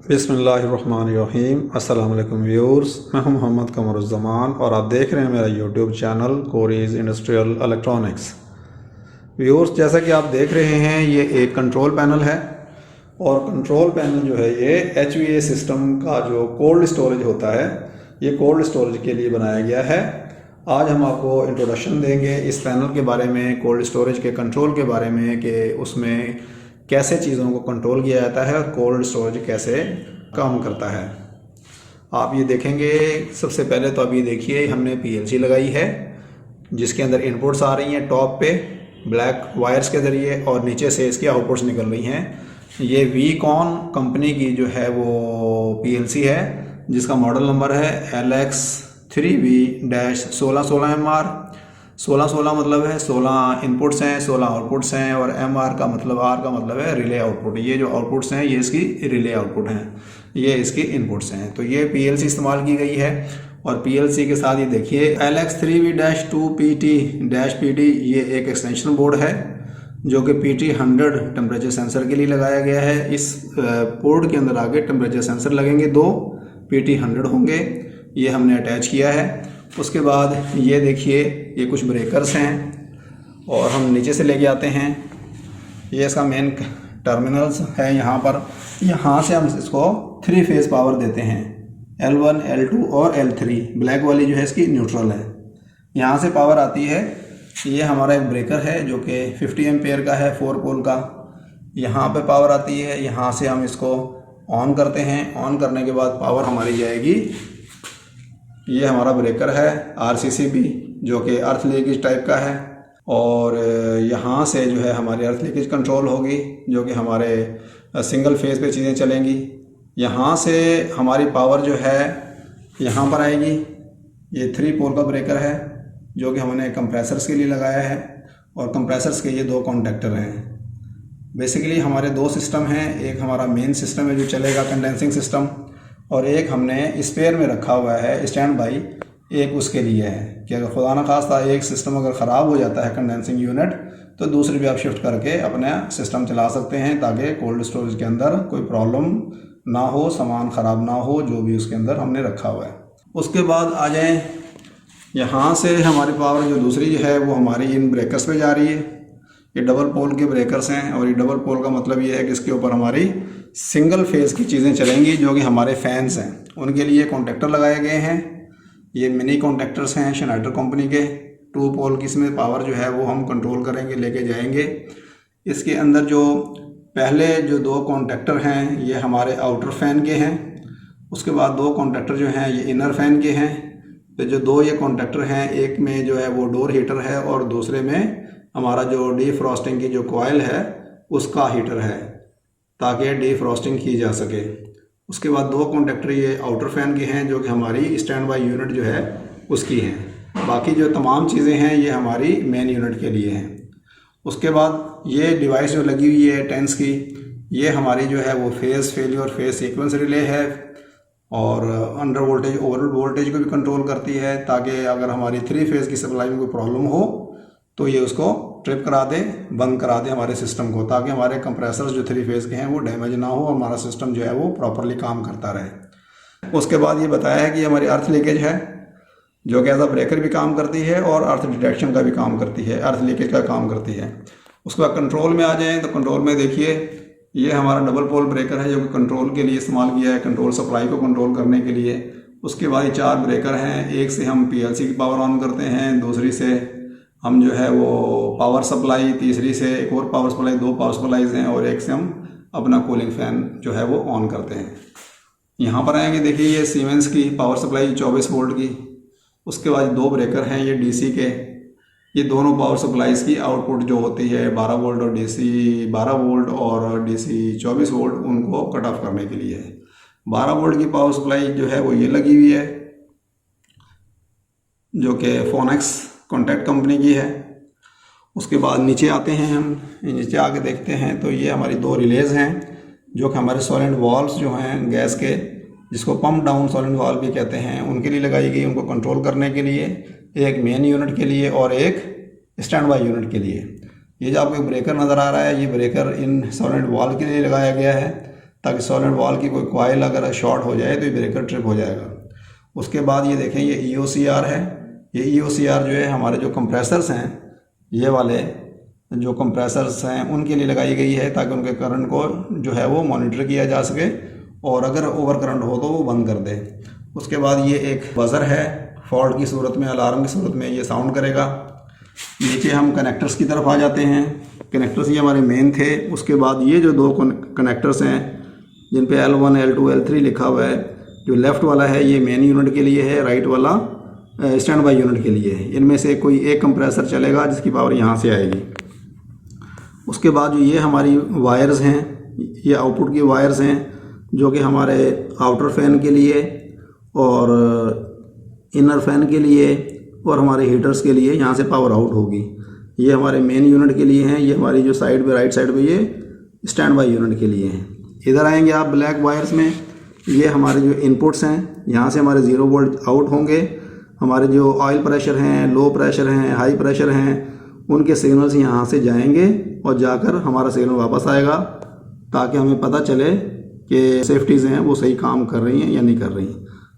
बिस्मिल्लाहिर्रहमानिर्रहीम। अस्सलाम वालेकुम व्यूअर्स, मैं हूं मोहम्मद कमरुज़्ज़मान और आप देख रहे हैं मेरा यूट्यूब चैनल कोरीज़ इंडस्ट्रियल इलेक्ट्रॉनिक्स। व्यूअर्स, जैसा कि आप देख रहे हैं ये एक कंट्रोल पैनल है और कंट्रोल पैनल जो है ये HVA सिस्टम का जो कोल्ड स्टोरेज होता है ये कोल्ड स्टोरेज के लिए बनाया गया है। आज हम आपको इंट्रोडक्शन देंगे इस पैनल के बारे में, कोल्ड स्टोरेज के कंट्रोल के बारे में कि उसमें कैसे चीज़ों को कंट्रोल किया जाता है और कोल्ड स्टोरेज कैसे काम करता है। आप ये देखेंगे, सबसे पहले तो आप ये देखिए हमने PLC लगाई है जिसके अंदर इनपुट्स आ रही हैं टॉप पे ब्लैक वायर्स के ज़रिए और नीचे से इसकी आउटपुट्स निकल रही हैं। ये वीकॉन कंपनी की जो है वो PLC है जिसका मॉडल नंबर है LX3V-1616MR। 1616 मतलब है 16 इनपुट्स हैं, 16 आउटपुट्स हैं और MR का मतलब, R का मतलब है रिले आउटपुट। ये जो आउटपुट्स हैं ये इसकी रिले आउटपुट हैं, ये इसकी इनपुट्स हैं। तो ये PLC इस्तेमाल की गई है और PLC के साथ ये देखिए LX3V-2PT-PD ये एक एक्सटेंशन बोर्ड है जो कि PT100 टेम्परेचर सेंसर के लिए लगाया गया है। इस बोर्ड के अंदर आगे टेम्परेचर सेंसर लगेंगे, 2 PT100 होंगे, ये हमने अटैच किया है। उसके बाद ये देखिए ये कुछ ब्रेकर्स हैं और हम नीचे से लेके आते हैं। ये इसका मेन टर्मिनल्स है यहाँ पर, यहाँ से हम इसको 3 फेज़ पावर देते हैं, L1, L2 और L3। ब्लैक वाली जो है इसकी न्यूट्रल है, यहाँ से पावर आती है। ये हमारा एक ब्रेकर है जो कि 50 एम्पेयर का है, 4 पोल का। यहाँ पे पावर आती है, यहाँ से हम इसको ऑन करते हैं। ऑन करने के बाद पावर हमारी जाएगी, ये हमारा ब्रेकर है RCCB जो कि अर्थ लीकेज टाइप का है और यहाँ से जो है हमारी अर्थ लीकेज कंट्रोल होगी जो कि हमारे सिंगल फेज़ पे चीज़ें चलेंगी। यहाँ से हमारी पावर जो है यहाँ पर आएगी। ये 3 पोल का ब्रेकर है जो कि हमने कंप्रेसर्स के लिए लगाया है और कंप्रेसर्स के ये 2 कॉन्टैक्टर हैं। बेसिकली हमारे 2 सिस्टम हैं, एक हमारा मेन सिस्टम है जो चलेगा कंडेंसिंग सिस्टम और एक हमने स्पेयर में रखा हुआ है स्टैंड बाई, एक उसके लिए है कि अगर खुदा न खास्ता एक सिस्टम अगर ख़राब हो जाता है कंडेंसिंग यूनिट तो दूसरी भी आप शिफ्ट करके अपना सिस्टम चला सकते हैं ताकि कोल्ड स्टोरेज के अंदर कोई प्रॉब्लम ना हो, सामान ख़राब ना हो जो भी उसके अंदर हमने रखा हुआ है। उसके बाद आ जाएँ, यहाँ से हमारी पावर जो दूसरी है वो हमारी इन ब्रेकर्स पे जा रही है। ये डबल पोल के ब्रेकर्स हैं और ये डबल पोल का मतलब ये है कि इसके ऊपर हमारी सिंगल फेज़ की चीज़ें चलेंगी जो कि हमारे फैंस हैं, उनके लिए कॉन्टैक्टर लगाए गए हैं। ये मिनी कॉन्टैक्टर्स हैं शनाइडर कंपनी के, 2 पोल की इसमें पावर जो है वो हम कंट्रोल करेंगे, लेके जाएंगे। इसके अंदर जो पहले जो 2 कॉन्टैक्टर हैं ये हमारे आउटर फैन के हैं। उसके बाद 2 कॉन्टैक्टर जो हैं ये इनर फैन के हैं। तो जो 2 ये कॉन्टैक्टर हैं, एक में जो है वो डोर हीटर है और दूसरे में हमारा जो डीफ्रॉस्टिंग की जो कॉइल है उसका हीटर है ताकि डीफ्रॉस्टिंग की जा सके। उसके बाद 2 कॉन्टैक्टर ये आउटर फैन के हैं जो कि हमारी स्टैंड बाई यूनिट जो है उसकी हैं। बाकी जो तमाम चीज़ें हैं ये हमारी मेन यूनिट के लिए हैं। उसके बाद ये डिवाइस जो लगी हुई है टेंस की, ये हमारी जो है वो phase failure phase sequence relay है और अंडर वोल्टेज ओवर वोल्टेज को भी कंट्रोल करती है ताकि अगर हमारी 3 फेज़ की सप्लाई में कोई प्रॉब्लम हो तो ये उसको ट्रिप करा दे, बंद करा दे हमारे सिस्टम को, ताकि हमारे कंप्रेसर्स जो 3 फेज़ के हैं वो डैमेज ना हो और हमारा सिस्टम जो है वो प्रॉपरली काम करता रहे। उसके बाद ये बताया है कि हमारी अर्थ लीकेज है जो कि एज अ ब्रेकर भी काम करती है और अर्थ डिटेक्शन का भी काम करती है, अर्थ लीकेज का काम करती है। उसके बाद कंट्रोल में आ जाएँ तो कंट्रोल में देखिए ये हमारा डबल पोल ब्रेकर है जो कि कंट्रोल के लिए इस्तेमाल किया है, कंट्रोल सप्लाई को कंट्रोल करने के लिए। उसके बाद ये 4 ब्रेकर हैं, एक से हम PLC की पावर ऑन करते हैं, दूसरी से हम जो है वो पावर सप्लाई, तीसरी से एक और पावर सप्लाई, 2 पावर सप्लाईज हैं और एक से हम अपना कूलिंग फ़ैन जो है वो ऑन करते हैं। यहाँ पर आएंगे, देखिए ये सीमेंस की पावर सप्लाई 24 वोल्ट की। उसके बाद 2 ब्रेकर हैं ये DC के, ये दोनों पावर सप्लाईज की आउटपुट जो होती है 12 वोल्ट और DC 12 वोल्ट और DC 24 वोल्ट उनको कट ऑफ करने के लिए है। 12 वोल्ट की पावर सप्लाई जो है वो ये लगी हुई है जो कि फोनेक्स कॉन्टैक्ट कंपनी की है। उसके बाद नीचे आते हैं, हम नीचे आके देखते हैं तो ये हमारी 2 रिलेज हैं जो कि हमारे सॉलिड वाल्व्स जो हैं गैस के, जिसको पंप डाउन सॉलिड वाल्व भी कहते हैं, उनके लिए लगाई गई, उनको कंट्रोल करने के लिए, एक मेन यूनिट के लिए और एक स्टैंड बाई यूनिट के लिए। ये जो आपको ब्रेकर नज़र आ रहा है ये ब्रेकर इन सॉलिड वाल्व के लिए लगाया गया है ताकि सॉलिड वॉल की कोई कॉइल अगर शॉर्ट हो जाए तो ये ब्रेकर ट्रिप हो जाएगा। उसके बाद ये देखें, ये EOCR है। ये EOCR जो है हमारे जो कंप्रेसर्स हैं, ये वाले जो कंप्रेसर्स हैं उनके लिए लगाई गई है, ताकि उनके करंट को जो है वो मॉनिटर किया जा सके और अगर ओवर करंट हो तो वो बंद कर दे। उसके बाद ये एक बज़र है, फॉल्ट की सूरत में, अलार्म की सूरत में ये साउंड करेगा। नीचे हम कनेक्टर्स की तरफ आ जाते हैं। कनेक्टर्स ये हमारे मेन थे। उसके बाद ये जो दो कनेक्टर्स हैं जिन पे L1 L2 L3 लिखा हुआ है, जो लेफ़्ट वाला है ये मेन यूनिट के लिए है, राइट वाला स्टैंड बाई यूनिट के लिए है। इनमें से कोई एक कंप्रेसर चलेगा जिसकी पावर यहाँ से आएगी। उसके बाद जो ये हमारी वायर्स हैं, ये आउटपुट की वायर्स हैं जो कि हमारे आउटर फैन के लिए और इनर फैन के लिए और हमारे हीटर्स के लिए यहाँ से पावर आउट होगी। ये हमारे मेन यूनिट के लिए हैं। ये हमारी जो साइड पे, राइट साइड पे, ये स्टैंड बाई यूनिट के लिए हैं। इधर आएंगे आप ब्लैक वायर्स में, ये हमारे जो इनपुट्स हैं, यहाँ से हमारे 0 वोल्ट आउट होंगे। हमारे जो ऑयल प्रेशर हैं, लो प्रेशर हैं, हाई प्रेशर हैं, उनके सिग्नल्स यहाँ से जाएंगे और जाकर हमारा सिग्नल वापस आएगा, ताकि हमें पता चले कि सेफ्टीज़ हैं वो सही काम कर रही हैं या नहीं कर रही।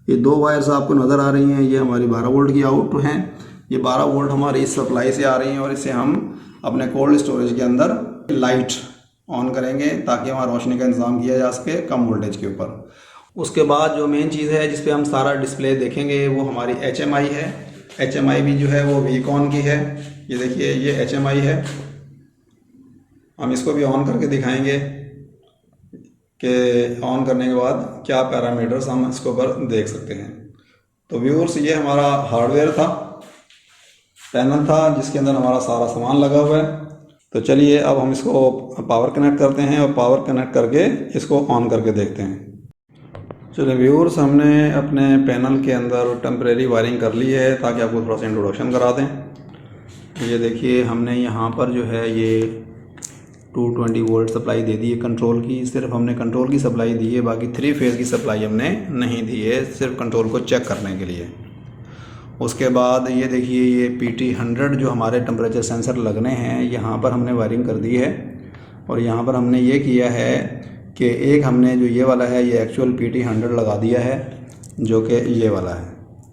ये दो वायर्स आपको नज़र आ रही हैं, ये हमारी 12 वोल्ट की आउट हैं। ये 12 वोल्ट हमारी इस सप्लाई से आ रही हैं और इससे हम अपने कोल्ड स्टोरेज के अंदर लाइट ऑन करेंगे ताकि हमारा रोशनी का इंतज़ाम किया जा सके कम वोल्टेज के ऊपर। उसके बाद जो मेन चीज़ है जिस पे हम सारा डिस्प्ले देखेंगे वो हमारी HMI है। HMI भी जो है वो वीकॉन की है। ये देखिए, ये HMI है। हम इसको भी ऑन करके दिखाएंगे कि ऑन करने के बाद क्या पैरामीटर्स हम इसके ऊपर देख सकते हैं। तो व्यूअर्स, ये हमारा हार्डवेयर था, पैनल था जिसके अंदर हमारा सारा सामान लगा हुआ है। तो चलिए अब हम इसको पावर कनेक्ट करते हैं और पावर कनेक्ट करके इसको ऑन करके देखते हैं। चलिए व्यूअर्स, हमने अपने पैनल के अंदर टेम्परेरी वायरिंग कर ली है ताकि आपको थोड़ा सा इंट्रोडक्शन करा दें। ये देखिए, हमने यहाँ पर जो है ये 220 वोल्ट सप्लाई दे दी है कंट्रोल की। सिर्फ हमने कंट्रोल की सप्लाई दी है, बाकी 3 फेज़ की सप्लाई हमने नहीं दी है, सिर्फ कंट्रोल को चेक करने के लिए। उसके बाद ये देखिए, ये PT100 जो हमारे टेम्परेचर सेंसर लगने हैं, यहाँ पर हमने वायरिंग कर दी है। और यहाँ पर हमने ये किया है कि एक हमने जो ये वाला है ये एक्चुअल PT100 लगा दिया है जो कि ये वाला है,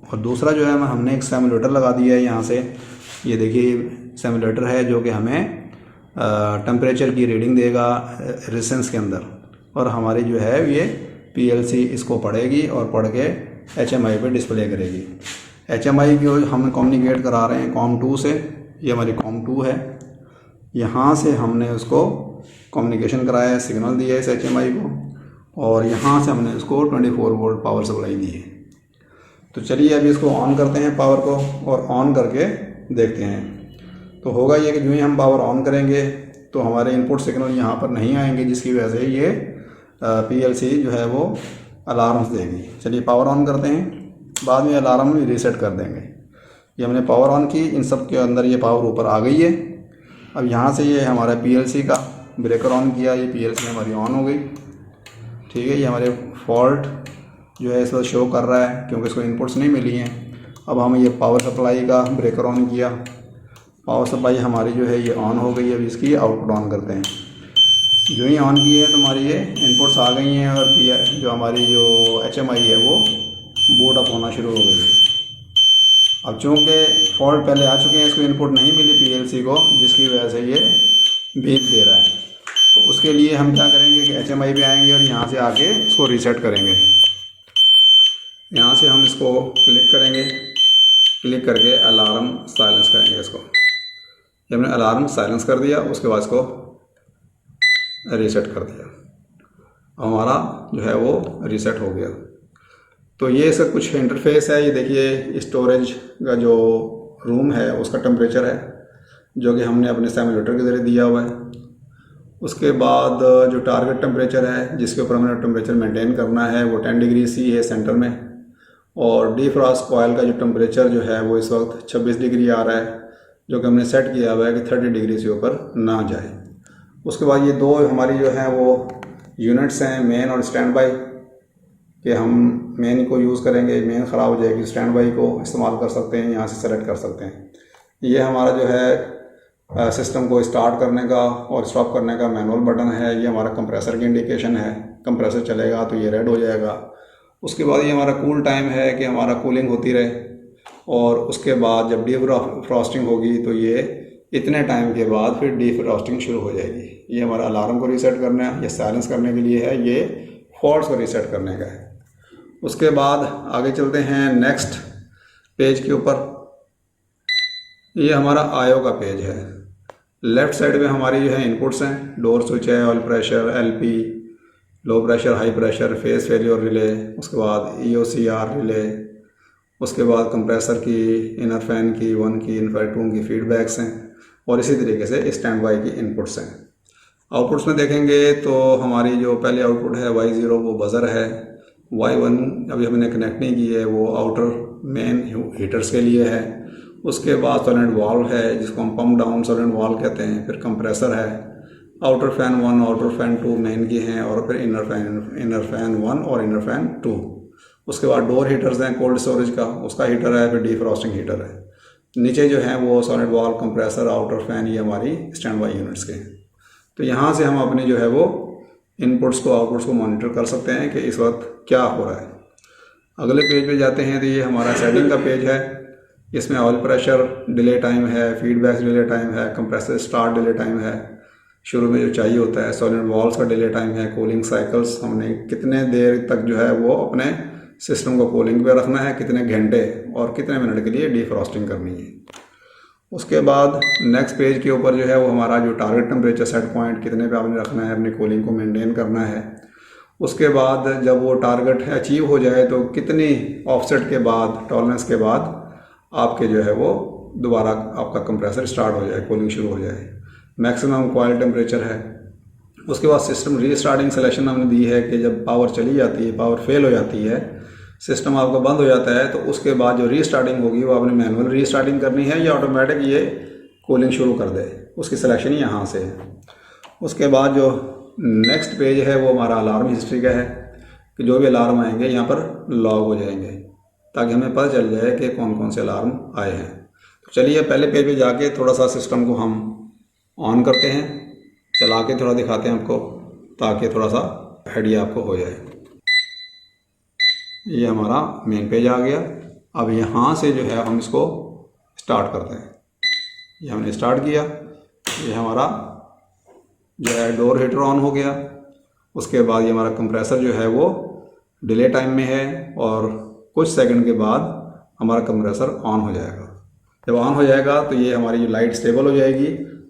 और दूसरा जो है हमने एक सिमुलेटर लगा दिया है यहाँ से। ये देखिए, सिमुलेटर है जो कि हमें टेम्परेचर की रीडिंग देगा रेजिस्टेंस के अंदर, और हमारी जो है ये PLC इसको पढ़ेगी और पढ़ के HMI पे डिस्प्ले करेगी। HMI को हम कम्युनिकेट करा रहे हैं COM2 से। ये हमारी COM2 है। यहाँ से हमने उसको कम्युनिकेशन कराया है, सिग्नल दिया है इस HMI को, और यहाँ से हमने उसको 24 वोल्ट पावर सप्लाई दी है। तो चलिए अभी इसको ऑन करते हैं पावर को, और ऑन करके देखते हैं। तो होगा ये कि जो ही हम पावर ऑन करेंगे तो हमारे इनपुट सिग्नल यहाँ पर नहीं आएंगे, जिसकी वजह से ये PLC जो है वो अलार्म्स देगी। चलिए पावर ऑन करते हैं, बाद में अलार्म भी रीसेट कर देंगे। ये हमने पावर ऑन की, इन सब के अंदर ये पावर ऊपर आ गई है। अब यहाँ से ये हमारा PLC का ब्रेकर ऑन किया, ये PLC हमारी ऑन हो गई। ठीक है, ये हमारे फॉल्ट जो है इस वक्त शो कर रहा है क्योंकि इसको इनपुट्स नहीं मिली हैं। अब हम ये पावर सप्लाई का ब्रेकर ऑन किया, पावर सप्लाई हमारी जो है ये ऑन हो गई। अब इसकी आउटपुट ऑन करते हैं। जो ही ऑन की है तो हमारी ये इनपुट्स आ गई हैं, और जो हमारी जो HMI है वो बूट अप होना शुरू हो गई है। अब चूँकि फॉल्ट पहले आ चुके हैं, इसको इनपुट नहीं मिली PLC को, जिसकी वजह से ये बीप दे रहा है। तो उसके लिए हम क्या करेंगे कि HMI पे आएंगे और यहाँ से आके इसको रीसेट करेंगे। यहाँ से हम इसको क्लिक करेंगे, क्लिक करके अलार्म साइलेंस करेंगे इसको। जब हमने अलार्म साइलेंस कर दिया, उसके बाद इसको रीसेट कर दिया, हमारा जो है वो रीसेट हो गया। तो ये इसका कुछ इंटरफेस है। ये देखिए, स्टोरेज का जो रूम है उसका टेम्परेचर है जो कि हमने अपने सिमुलेटर के ज़रिए दिया हुआ है। उसके बाद जो टारगेट टेम्परेचर है जिसके ऊपर हमें टेम्परेचर मेंटेन करना है वो 10 डिग्री C है सेंटर में, और डीफ्रॉस्ट कॉइल का जो टेम्परेचर जो है वो इस वक्त 26 डिग्री आ रहा है, जो कि हमने सेट किया हुआ है कि 30 डिग्री से ऊपर ना जाए। उसके बाद ये दो हमारी जो है वो यूनिट्स हैं, मेन और स्टैंड बाई, कि हम मेन को यूज़ करेंगे, मेन ख़राब हो जाएगी, स्टैंड बाई को इस्तेमाल कर सकते हैं, यहाँ से सेलेक्ट कर सकते हैं। ये हमारा जो है सिस्टम को स्टार्ट करने का और स्टॉप करने का मैनुअल बटन है। ये हमारा कंप्रेसर की इंडिकेशन है। कंप्रेसर चलेगा तो ये रेड हो जाएगा। उसके बाद ये हमारा कूल टाइम है कि हमारा कूलिंग होती रहे, और उसके बाद जब डीफ्रॉस्टिंग होगी तो ये इतने टाइम के बाद फिर डीफ्रॉस्टिंग शुरू हो जाएगी। ये हमारा अलार्म को रीसेट करना है, ये साइलेंस करने के लिए है, ये फॉल्ट्स को रीसेट करने का है। उसके बाद आगे चलते हैं नेक्स्ट पेज के ऊपर। ये हमारा आईओ का पेज है। लेफ़्ट साइड में हमारी जो है इनपुट्स हैं, डोर स्विच है, oil pressure, LP, low pressure, high pressure, face failure relay, उसके बाद ईओसीआर रिले, उसके बाद कंप्रेसर की, इनर फैन की 1 की, इनर 2 की फीडबैक्स हैं, और इसी तरीके से स्टैंड बाई की इनपुट्स हैं। आउटपुट्स में देखेंगे तो हमारी जो पहले आउटपुट है Y0 वो बज़र है, Y1 अभी हमने कनेक्ट नहीं की है, वो आउटर मेन हीटर्स के लिए है। उसके बाद सॉलिड वाल्व है जिसको हम पम्प डाउन सॉलिड वाल्व कहते हैं। फिर कंप्रेसर है, outer fan 1, outer fan 2 main की हैं, और फिर इनर फैन 1 और इनर फैन 2। उसके बाद डोर हीटर्स हैं, कोल्ड स्टोरेज का उसका हीटर है, फिर डीफ्रॉस्टिंग हीटर है। नीचे जो है वो solid valve, compressor, outer fan, ये हमारी स्टैंड बाई यूनिट्स के हैं। तो यहाँ से हम अपनी जो है वो इनपुट्स को, आउटपुट्स को मॉनिटर कर सकते हैं कि इस वक्त क्या हो रहा है। अगले पेज पे जाते हैं तो ये हमारा सेटिंग का पेज है। इसमें ऑयल प्रेशर डिले टाइम है, फीडबैक डिले टाइम है, कंप्रेसर स्टार्ट डिले टाइम है, शुरू में जो चाहिए होता है, सॉलिड वाल्व्स का डिले टाइम है, कूलिंग साइकिल्स, हमने कितने देर तक जो है वो अपने सिस्टम को कूलिंग पे रखना है, कितने घंटे और कितने मिनट के लिए डीफ्रॉस्टिंग करनी है। उसके बाद नेक्स्ट पेज के ऊपर जो है वो हमारा जो टारगेट टेम्परेचर सेट पॉइंट कितने पे आपने रखना है, अपनी कूलिंग को मेंटेन करना है। उसके बाद जब वो टारगेट अचीव हो जाए तो कितनी ऑफसेट के बाद, टॉलरेंस के बाद आपके जो है वो दोबारा आपका कंप्रेसर स्टार्ट हो जाए, कूलिंग शुरू हो जाए। मैक्सिमम कॉइल टेम्परेचर है। उसके बाद सिस्टम रीस्टार्टिंग सिलेक्शन हमने दी है कि जब पावर चली जाती है, पावर फेल हो जाती है, सिस्टम आपका बंद हो जाता है, तो उसके बाद जो रीस्टार्टिंग होगी वो आपने मैनुअल रीस्टार्टिंग करनी है या ऑटोमेटिक ये कूलिंग शुरू कर दे, उसकी सिलेक्शन ही यहाँ से है। उसके बाद जो नेक्स्ट पेज है वो हमारा अलार्म हिस्ट्री का है कि जो भी अलार्म आएंगे यहाँ पर लॉग हो जाएंगे ताकि हमें पता चल जाए कि कौन कौन से अलार्म आए हैं। तो चलिए पहले पेज पे जाके थोड़ा सा सिस्टम को हम ऑन करते हैं, चला के थोड़ा दिखाते हैं आपको ताकि थोड़ा सा आइडिया आपको हो जाए। ये हमारा मेन पेज आ गया। अब यहाँ से जो है हम इसको स्टार्ट करते हैं। ये हमने स्टार्ट किया, ये हमारा जो है डोर हीटर ऑन हो गया। उसके बाद ये हमारा कंप्रेसर जो है वो डिले टाइम में है और कुछ सेकंड के बाद हमारा कंप्रेसर ऑन हो जाएगा। जब ऑन हो जाएगा तो ये हमारी जो लाइट स्टेबल हो जाएगी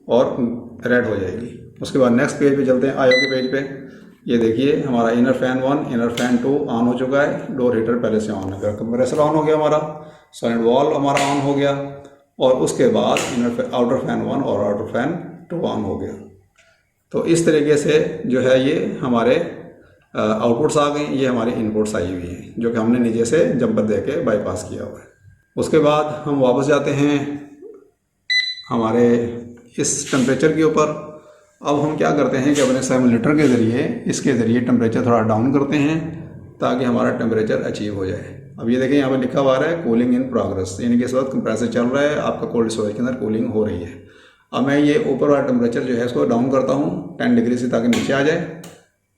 और रेड हो जाएगी। उसके बाद नेक्स्ट पेज पे चलते हैं, आईओ के पेज पे। ये देखिए हमारा inner fan 1, inner fan 2 on हो चुका है, डोर हीटर पहले से ऑन हो गया, कंप्रेसर ऑन हो गया, हमारा सॉलिड वाल्व हमारा ऑन हो गया, और उसके बाद आउटर फैन 1 और आउटर फैन 2 ऑन हो गया। तो इस तरीके से जो है ये हमारे आउटपुट्स आ गए, ये हमारी इनपुट्स आई हुई हैं जो कि हमने नीचे से जंपर दे के बाईपास किया हुआ है। उसके बाद हम वापस जाते हैं हमारे इस टेम्परेचर के ऊपर। अब हम क्या करते हैं कि अपने थर्मोमीटर के ज़रिए, इसके ज़रिए टेम्परेचर थोड़ा डाउन करते हैं ताकि हमारा टेम्परेचर अचीव हो जाए। अब ये देखें यहाँ पर लिखा हुआ है कूलिंग इन प्रोग्रेस, यानी कि इस वक्त कंप्रेसर चल रहा है, आपका कोल्ड स्टोरेज के अंदर कूलिंग हो रही है। अब मैं ये ऊपर वाला टेम्परेचर जो है इसको डाउन करता हूँ 10 डिग्री से ताकि नीचे आ जाए।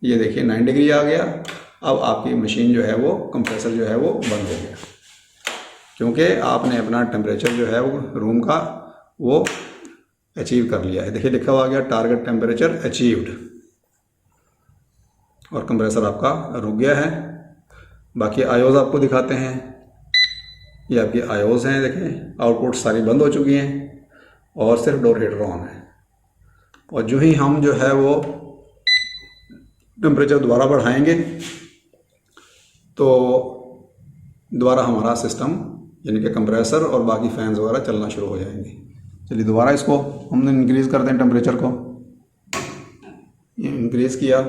ये देखिए 9 डिग्री आ गया। अब आपकी मशीन जो है वो, कंप्रेसर जो है वो बंद हो गया, क्योंकि आपने अपना टेम्परेचर जो है वो रूम का वो अचीव कर लिया है। देखिए लिखा हुआ आ गया टारगेट टेम्परेचर अचीव्ड, और कंप्रेसर आपका रुक गया है। बाकी आयोज आपको दिखाते हैं, ये आपकी आयोज हैं। देखें आउटपुट सारी बंद हो चुकी हैं और सिर्फ डोर हीटर ऑन है। और जो ही हम जो है वो टेम्परेचर दोबारा बढ़ाएंगे तो दोबारा हमारा सिस्टम यानी कि कंप्रेसर और बाकी फैंस वगैरह चलना शुरू हो जाएंगे। चलिए दोबारा इसको हमने इंक्रीज़ करते हैं टेम्परेचर को। ये इंक्रीज़ किया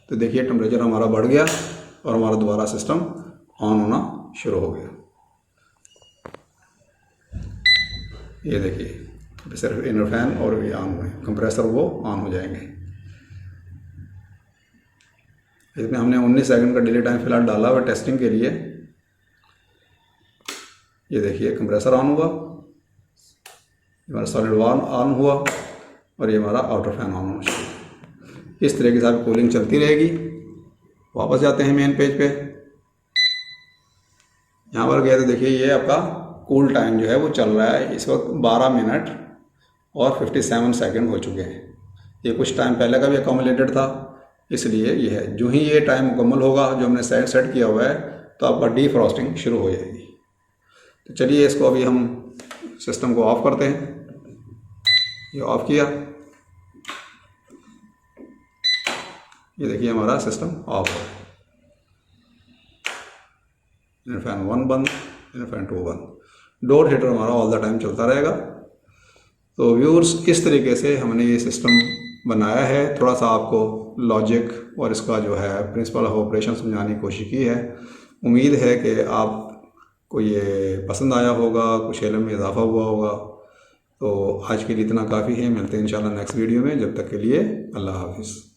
तो देखिए टेम्परेचर हमारा बढ़ गया और हमारा दोबारा सिस्टम ऑन होना शुरू हो गया। ये देखिए सिर्फ इनर फैन और भी ऑन हुए, कंप्रेसर वो ऑन हो जाएंगे। इसमें हमने 19 सेकंड का डिले टाइम फिलहाल डाला हुआ टेस्टिंग के लिए। ये देखिए कंप्रेसर ऑन हुआ, हमारा सॉलिड वाल्व ऑन हुआ और ये हमारा आउटर फैन ऑन होना शुरू। इस तरीके से आपकी कूलिंग चलती रहेगी वापस जाते हैं मेन पेज पे। यहाँ पर गए तो देखिए ये आपका कूल टाइम जो है वो चल रहा है। इस वक्त 12 मिनट और 57 सेकंड हो चुके हैं। ये कुछ टाइम पहले का भी अकोमोलेटेड था, इसलिए ये है। जो ही ये टाइम मुकम्मल होगा जो हमने सेट किया हुआ है, तो आपका डीफ्रॉस्टिंग शुरू हो जाएगी। तो चलिए इसको अभी हम सिस्टम को ऑफ़ करते हैं। ये ऑफ़ किया, ये देखिए हमारा सिस्टम ऑफ है। इनर फैन 1 बंद, इनर फैन 2 बंद। डोर हीटर हमारा ऑल द टाइम चलता रहेगा। तो व्यूअर्स, इस तरीके से हमने ये सिस्टम बनाया है। थोड़ा सा आपको लॉजिक और इसका जो है प्रिंसिपल ऑफ ऑपरेशन समझाने की कोशिश की है। उम्मीद है कि आपको ये पसंद आया होगा, कुछ इल्म में इजाफा हुआ होगा। तो आज के लिए इतना काफ़ी है। मिलते हैं इंशाल्लाह नेक्स्ट वीडियो में। जब तक के लिए अल्लाह हाफिज़।